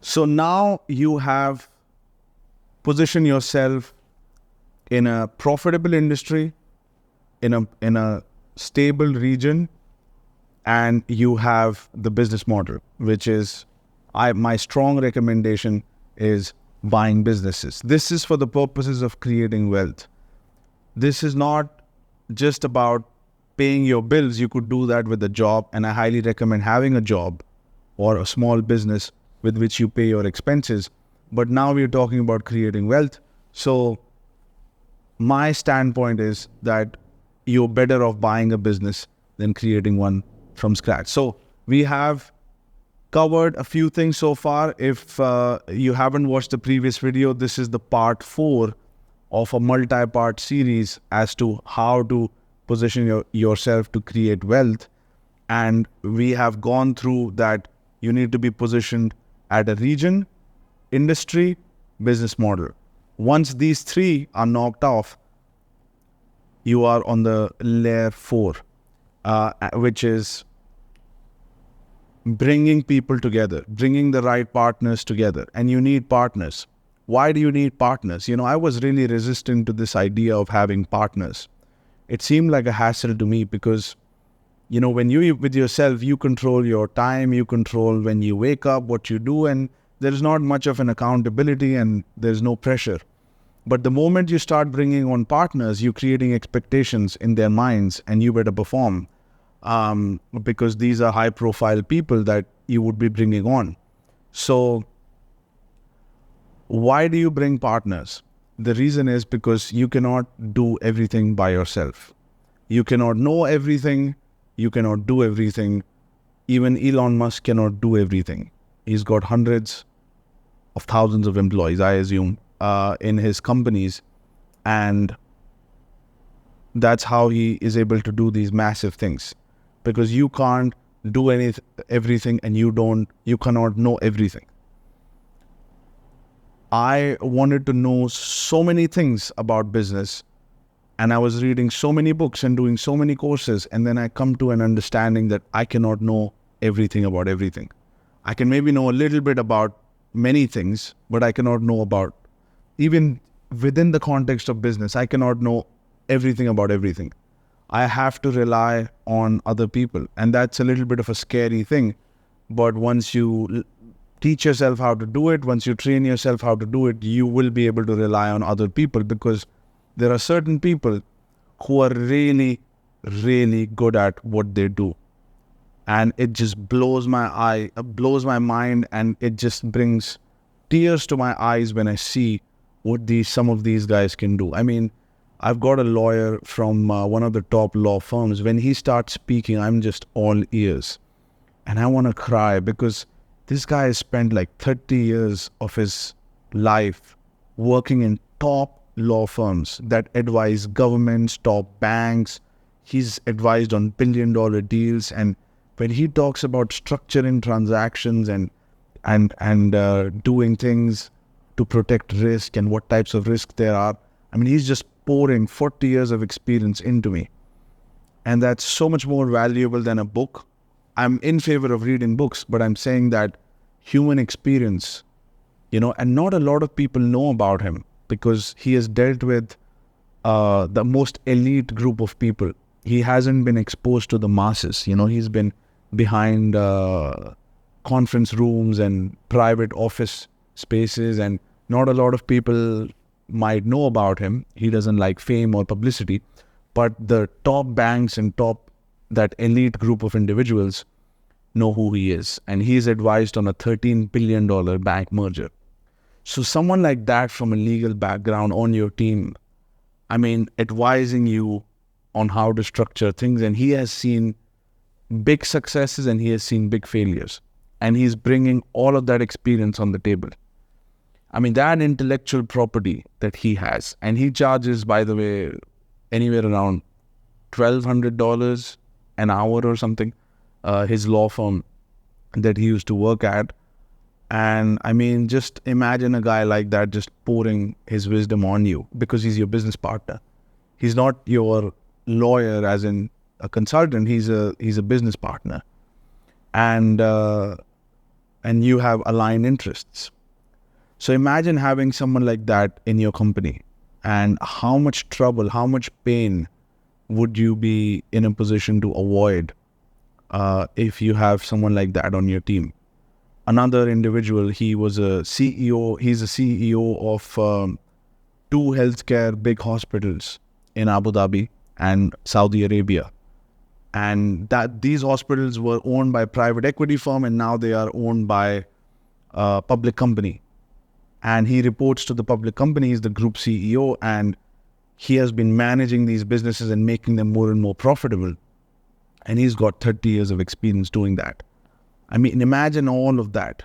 So now you have positioned yourself in a profitable industry, in a stable region, and you have the business model, which is my strong recommendation is buying businesses. This is for the purposes of creating wealth. This is not just about paying your bills. You could do that with a job, and I highly recommend having a job or a small business with which you pay your expenses. But now we're talking about creating wealth. So my standpoint is that you're better off buying a business than creating one from scratch. So we have covered a few things so far. If you haven't watched the previous video, this is the part 4 of a multi-part series as to how to position yourself to create wealth. And we have gone through that you need to be positioned at a region, industry, business model. Once these 3 are knocked off, you are on the layer 4, which is bringing people together, bringing the right partners together. And you need partners. Why do you need partners? I was really resistant to this idea of having partners. It seemed like a hassle to me because, when you with yourself, you control your time, you control when you wake up, what you do, and there's not much of an accountability and there's no pressure. But the moment you start bringing on partners, you're creating expectations in their minds and you better perform. Because these are high profile people that you would be bringing on. So why do you bring partners? The reason is because you cannot do everything by yourself. You cannot know everything. You cannot do everything. Even Elon Musk cannot do everything. He's got hundreds of thousands of employees, I assume, in his companies. And that's how he is able to do these massive things. Because you can't do everything and you cannot know everything. I wanted to know so many things about business, and I was reading so many books and doing so many courses, and then I come to an understanding that I cannot know everything about everything. I can maybe know a little bit about many things, but I cannot know about, even within the context of business, I cannot know everything about everything. I have to rely on other people, and that's a little bit of a scary thing. But once you teach yourself how to do it, once you train yourself how to do it, you will be able to rely on other people, because there are certain people who are really, really good at what they do. And it just blows my mind, and it just brings tears to my eyes when I see what some of these guys can do. I mean, I've got a lawyer from one of the top law firms. When he starts speaking, I'm just all ears. And I want to cry, because this guy has spent like 30 years of his life working in top law firms that advise governments, top banks. He's advised on billion-dollar deals. And when he talks about structuring transactions and doing things to protect risk and what types of risk there are, I mean, he's just pouring 40 years of experience into me. And that's so much more valuable than a book. I'm in favor of reading books, but I'm saying that human experience, and not a lot of people know about him, because he has dealt with the most elite group of people. He hasn't been exposed to the masses. He's been behind conference rooms and private office spaces, and not a lot of people might know about him. He doesn't like fame or publicity, but the top banks and that elite group of individuals know who he is. And he's advised on a $13 billion bank merger. So someone like that from a legal background on your team, I mean, advising you on how to structure things. And he has seen big successes and he has seen big failures. And he's bringing all of that experience on the table. I mean, that intellectual property that he has, and he charges, by the way, anywhere around $1,200 an hour or something, his law firm that he used to work at. And I mean, just imagine a guy like that just pouring his wisdom on you, because he's your business partner. He's not your lawyer as in a consultant. He's a business partner. And and you have aligned interests. So imagine having someone like that in your company, and how much trouble, how much pain would you be in a position to avoid if you have someone like that on your team. Another individual, he was a CEO, he's a CEO of two healthcare big hospitals in Abu Dhabi and Saudi Arabia. And that these hospitals were owned by a private equity firm, and now they are owned by a public company. And he reports to the public company, he's the group CEO, and he has been managing these businesses and making them more and more profitable. And he's got 30 years of experience doing that. I mean, imagine all of that.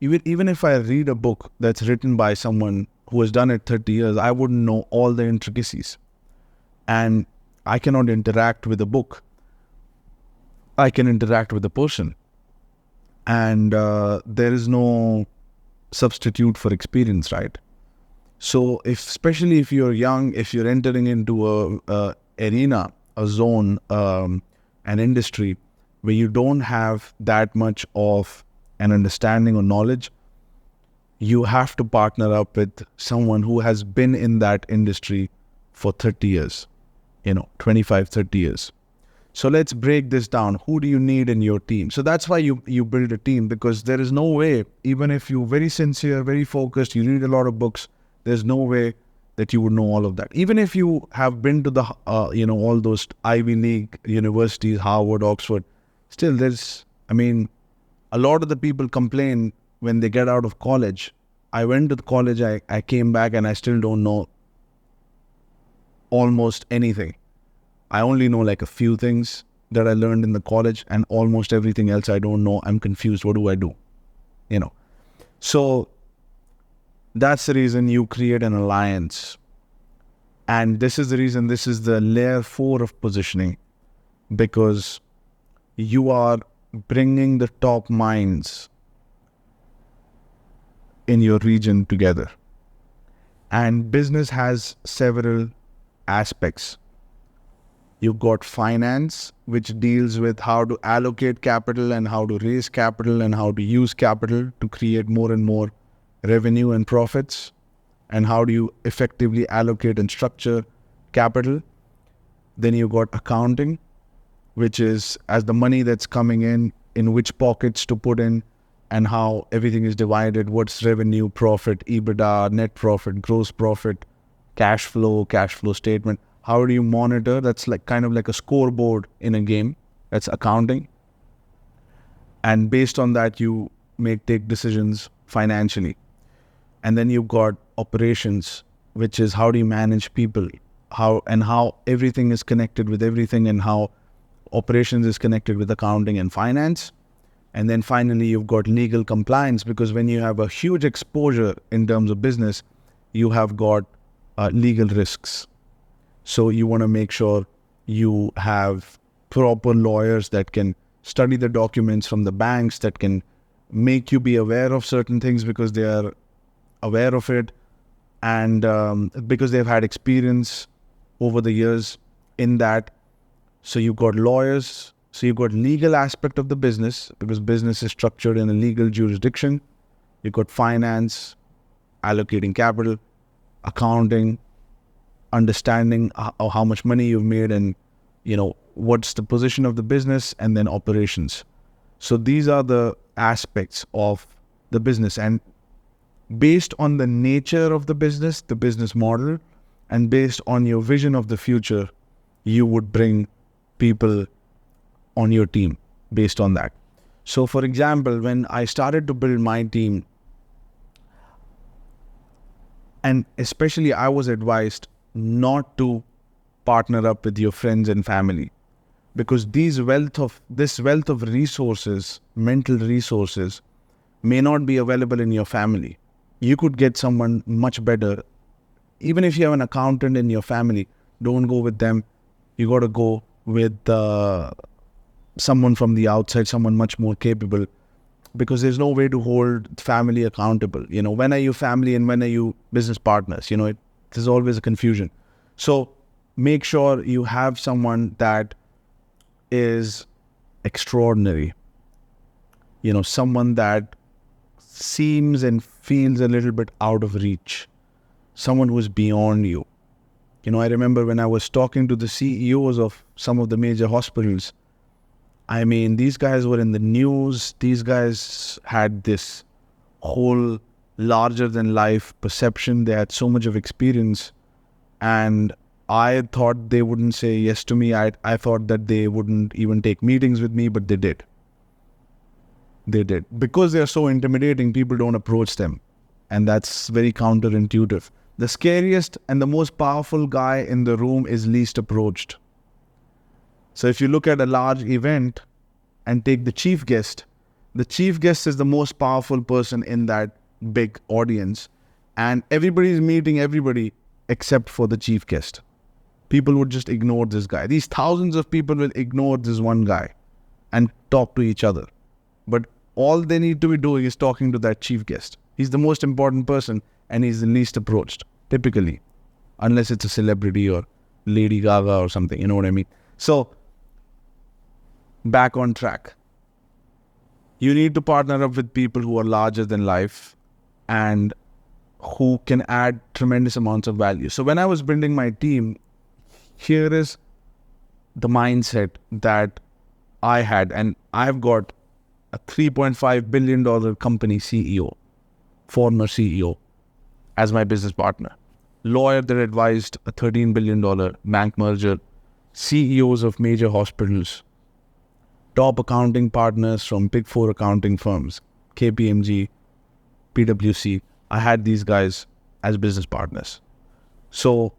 Even if I read a book that's written by someone who has done it 30 years, I wouldn't know all the intricacies. And I cannot interact with a book. I can interact with a person. And there is no substitute for experience, right? So especially if you're young, if you're entering into a arena, a zone, an industry where you don't have that much of an understanding or knowledge, you have to partner up with someone who has been in that industry for 30 years, 25, 30 years. So let's break this down. Who do you need in your team? So that's why you build a team, because there is no way, even if you're very sincere, very focused, you read a lot of books, there's no way that you would know all of that. Even if you have been to the, all those Ivy League universities, Harvard, Oxford, still a lot of the people complain when they get out of college. I went to the college, I came back, and I still don't know almost anything. I only know like a few things that I learned in the college, and almost everything else I don't know. I'm confused. What do I do? So that's the reason you create an alliance. And this is the reason, this is the layer 4 of positioning, because you are bringing the top minds in your region together. And business has several aspects. You've got finance, which deals with how to allocate capital and how to raise capital and how to use capital to create more and more revenue and profits, and how do you effectively allocate and structure capital. Then you've got accounting, which is as the money that's coming in which pockets to put in, and how everything is divided, what's revenue, profit, EBITDA, net profit, gross profit, cash flow statement. How do you monitor? That's like kind of like a scoreboard in a game. That's accounting. And based on that, you take decisions financially. And then you've got operations, which is how do you manage people, how everything is connected with everything, and how operations is connected with accounting and finance. And then finally, you've got legal compliance, because when you have a huge exposure in terms of business, you have got legal risks. So you want to make sure you have proper lawyers that can study the documents from the banks, that can make you be aware of certain things because they are aware of it, and because they've had experience over the years in that. So you've got lawyers. So you've got legal aspect of the business, because business is structured in a legal jurisdiction. You've got finance, allocating capital, accounting, understanding how much money you've made, and what's the position of the business, and then operations. So these are the aspects of the business, and based on the nature of the business model, and based on your vision of the future, you would bring people on your team based on that. So for example, when I started to build my team, and especially I was advised not to partner up with your friends and family, because this wealth of resources, mental resources, may not be available in your family. You could get someone much better. Even if you have an accountant in your family, don't go with them. You got to go with someone from the outside, someone much more capable, because there's no way to hold family accountable. When are you family and when are you business partners? There's always a confusion. So make sure you have someone that is extraordinary. Someone that seems and feels a little bit out of reach. Someone who's beyond you. I remember when I was talking to the CEOs of some of the major hospitals, I mean, these guys were in the news. These guys had this whole larger than life perception. They had so much of experience. And I thought they wouldn't say yes to me. I thought that they wouldn't even take meetings with me, but they did. They did. Because they're so intimidating, people don't approach them. And that's very counterintuitive. The scariest and the most powerful guy in the room is least approached. So if you look at a large event and take the chief guest is the most powerful person in that big audience. And everybody is meeting everybody except for the chief guest. People would just ignore this guy. These thousands of people will ignore this one guy and talk to each other. But all they need to be doing is talking to that chief guest. He's the most important person and he's the least approached, typically. Unless it's a celebrity or Lady Gaga or something, you know what I mean? So, back on track. You need to partner up with people who are larger than life and who can add tremendous amounts of value. So when I was building my team, here is the mindset that I had. And I've got a $3.5 billion company CEO, former CEO, as my business partner. Lawyer that advised a $13 billion bank merger, CEOs of major hospitals, top accounting partners from big four accounting firms, KPMG, PwC. I had these guys as business partners. So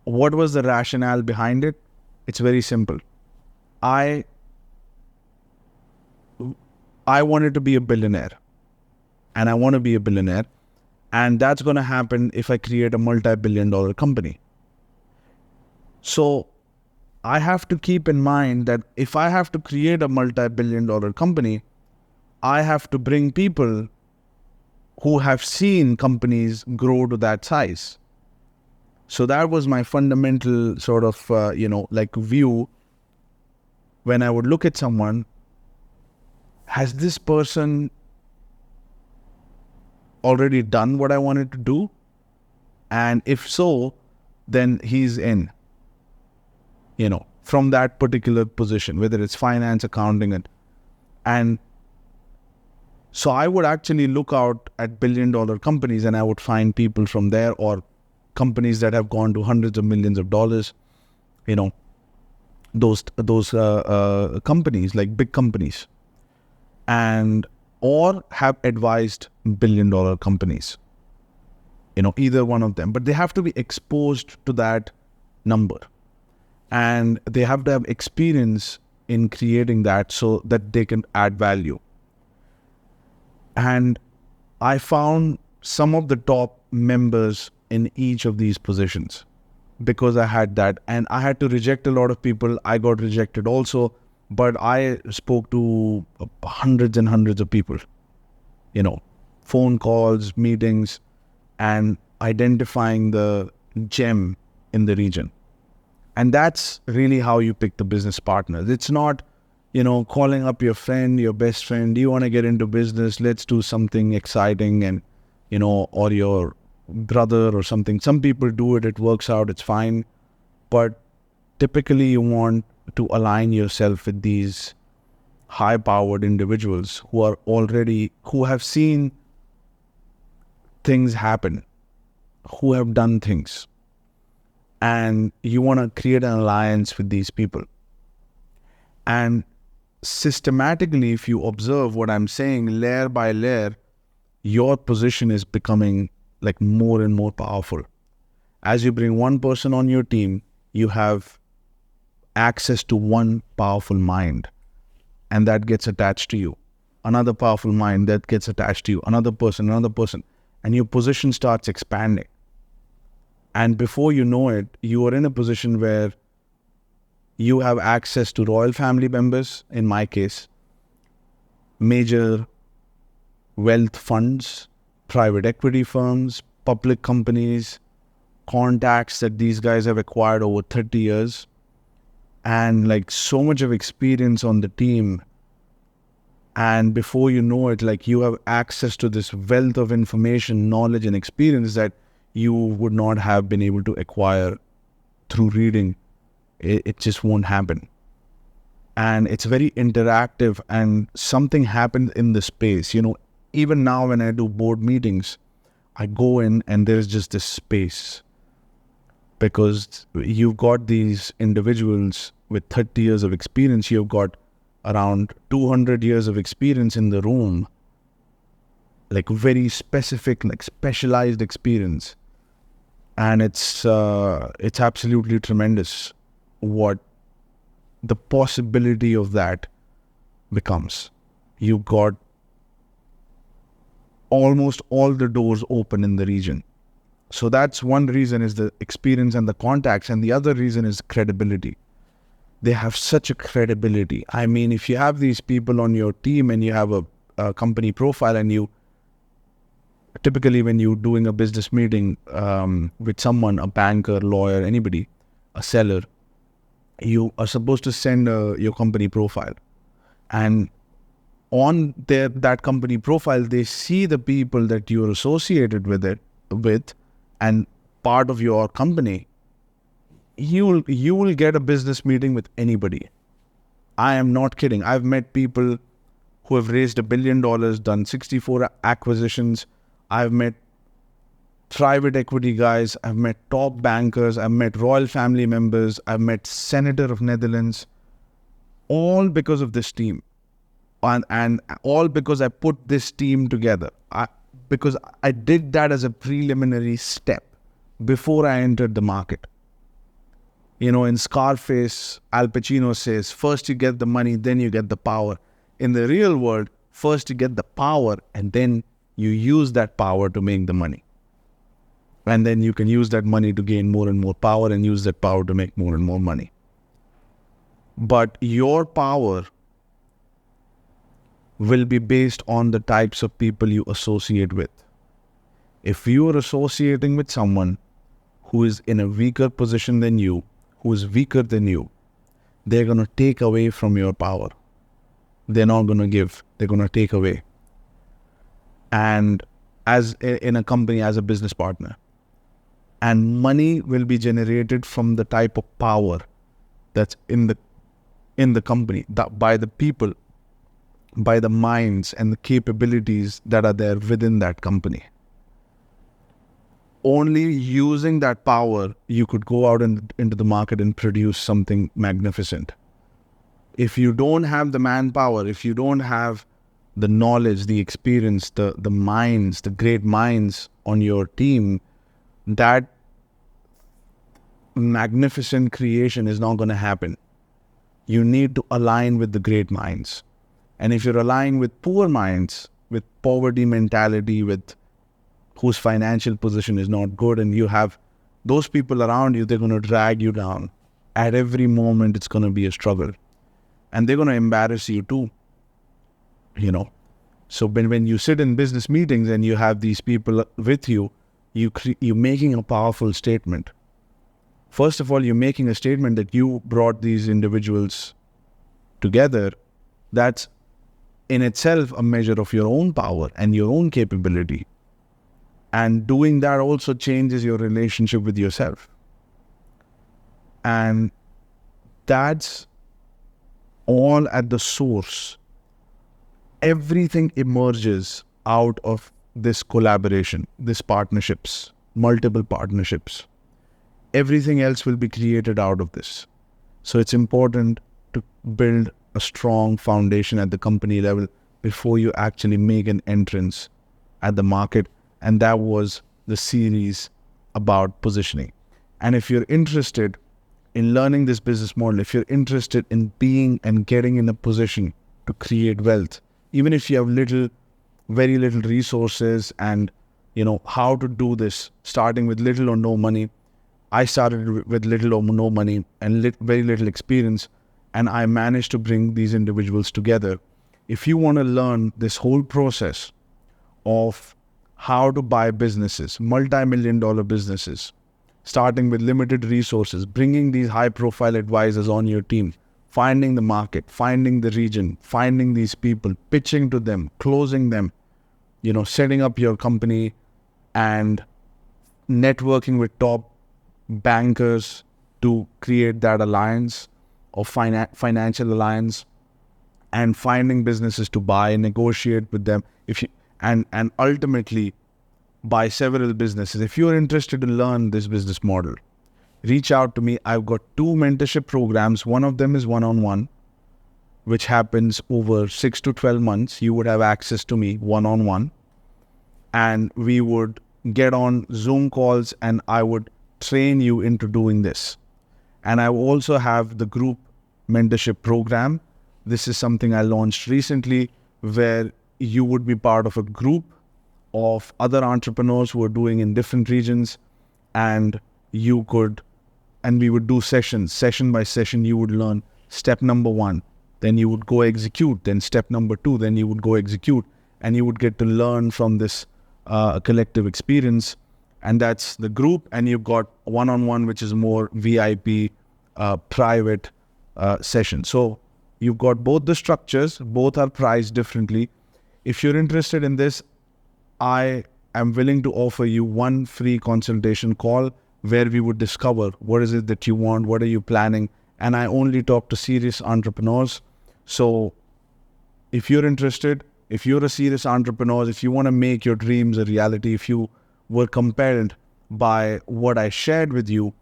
what was the rationale behind it? It's very simple. I wanted to be a billionaire, and I want to be a billionaire, and that's going to happen if I create a multi-billion-dollar company. So I have to keep in mind that if I have to create a multi-billion-dollar company, I have to bring people who have seen companies grow to that size. So that was my fundamental sort of, view when I would look at someone. Has this person already done what I wanted to do? And if so, then he's in, from that particular position, whether it's finance, accounting, and so I would actually look out at billion-dollar companies and I would find people from there, or companies that have gone to hundreds of millions of dollars, those companies, like big companies, and or have advised billion-dollar companies, either one of them. But they have to be exposed to that number, and they have to have experience in creating that so that they can add value. And I found some of the top members in each of these positions because I had that. And I had to reject a lot of people. I got rejected also. But I spoke to hundreds and hundreds of people, phone calls, meetings, and identifying the gem in the region. And that's really how you pick the business partners. It's not, calling up your friend, your best friend, do you want to get into business? Let's do something exciting, and, or your brother or something. Some people do it, it works out, it's fine. But typically you want to align yourself with these high-powered individuals who have seen things happen, who have done things. And you want to create an alliance with these people. And systematically, if you observe what I'm saying, layer by layer, your position is becoming like more and more powerful. As you bring one person on your team, you have access to one powerful mind, and that gets attached to you. Another powerful mind that gets attached to you. Another person, and your position starts expanding. And before you know it, you are in a position where you have access to royal family members, in my case, major wealth funds, private equity firms, public companies, contacts that these guys have acquired over 30 years, and like so much of experience on the team And before you know it, like, you have access to this wealth of information, knowledge, and experience that you would not have been able to acquire through reading. It just won't happen. And it's very interactive, and something happened in the space. Even now when I do board meetings, I go in and there's just this space, because you've got these individuals with 30 years of experience. You've got around 200 years of experience in the room, like very specific, like specialized experience. And it's absolutely tremendous what the possibility of that becomes. You've got almost all the doors open in the region. So that's one reason, is the experience and the contacts. And the other reason is credibility. They have such a credibility. I mean, if you have these people on your team and you have a company profile, and you typically, when you're doing a business meeting with someone, a banker, lawyer, anybody, a seller, you are supposed to send your company profile. And on that company profile, they see the people that you're associated with, and part of your company. You will get a business meeting with anybody. I am not kidding. I've met people who have raised $1 billion, done 64 acquisitions. I've met private equity guys. I've met top bankers. I've met royal family members. I've met Senator of Netherlands, all because of this team. And all because I put this team together. Because I did that as a preliminary step before I entered the market. In Scarface, Al Pacino says, first you get the money, then you get the power. In the real world, first you get the power, and then you use that power to make the money. And then you can use that money to gain more and more power, and use that power to make more and more money. But your power will be based on the types of people you associate with. If you are associating with someone who is in a weaker position than you, who is weaker than you, they're going to take away from your power. They're not going to give. They're going to take away. And as in a company, as a business partner. And money will be generated from the type of power that's in the company, by the people, by the minds and the capabilities that are there within that company. Only using that power, you could go out into the market and produce something magnificent. If you don't have the manpower, if you don't have the knowledge, the experience, the minds, the great minds on your team, that magnificent creation is not going to happen. You need to align with the great minds. And if you're aligning with poor minds, with poverty mentality, with whose financial position is not good, and you have those people around you, they're going to drag you down. At every moment, it's going to be a struggle. And they're going to embarrass you too. So when you sit in business meetings and you have these people with you, you're making a powerful statement. First of all, you're making a statement that you brought these individuals together. That's in itself a measure of your own power and your own capability. And doing that also changes your relationship with yourself. And that's all at the source. Everything emerges out of this collaboration, these partnerships, multiple partnerships. Everything else will be created out of this. So it's important to build a strong foundation at the company level before you actually make an entrance at the market. And that was the series about positioning. And if you're interested in learning this business model, if you're interested in being and getting in a position to create wealth, even if you have very little resources and how to do this, starting with little or no money. I started with little or no money and very little experience, and I managed to bring these individuals together. If you want to learn this whole process of how to buy businesses, multi-million-dollar businesses, starting with limited resources, bringing these high-profile advisors on your team, finding the market, finding the region, finding these people, pitching to them, closing them, setting up your company and networking with top bankers to create that alliance or financial alliance, and finding businesses to buy, negotiate with them, and ultimately buy several businesses. If you're interested to learn this business model, reach out to me. I've got 2 mentorship programs. One of them is one-on-one, which happens over 6 to 12 months. You would have access to me one-on-one, and we would get on Zoom calls and I would train you into doing this. And I also have the Group Mentorship Program. This is something I launched recently, where you would be part of a group of other entrepreneurs who are doing in different regions, and we would do session by session. You would learn step number 1, then you would go execute, then step number 2, then you would go execute, and you would get to learn from this collective experience. And that's the group. And you've got one-on-one, which is more VIP, private session. So you've got both the structures, both are priced differently. If you're interested in this, I am willing to offer you 1 free consultation call where we would discover what is it that you want, what are you planning. And I only talk to serious entrepreneurs. So if you're interested, if you're a serious entrepreneur, if you want to make your dreams a reality, if you were compelled by what I shared with you,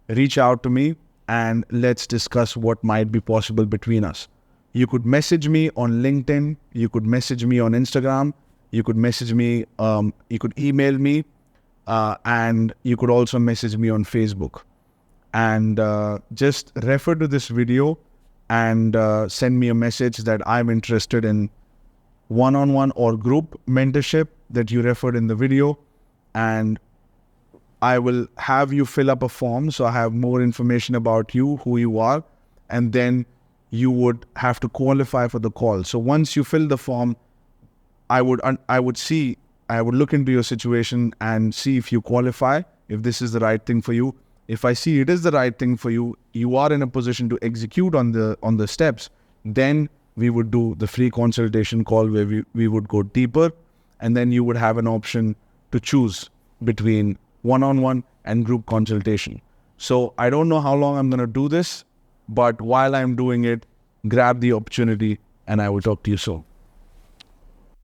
reach out to me and let's discuss what might be possible between us. You could message me on LinkedIn, you could message me on Instagram, you could message me, you could email me, and you could also message me on Facebook. And just refer to this video and send me a message that I'm interested in one-on-one or group mentorship that you referred in the video, and I will have you fill up a form so I have more information about you, who you are, and then you would have to qualify for the call. So once you fill the form, I would look into your situation and see if you qualify, if this is the right thing for you. If I see it is the right thing for you, you are in a position to execute on the steps, then we would do the free consultation call where we would go deeper, and then you would have an option to choose between one-on-one and group consultation. So I don't know how long I'm going to do this, but while I'm doing it, grab the opportunity and I will talk to you soon.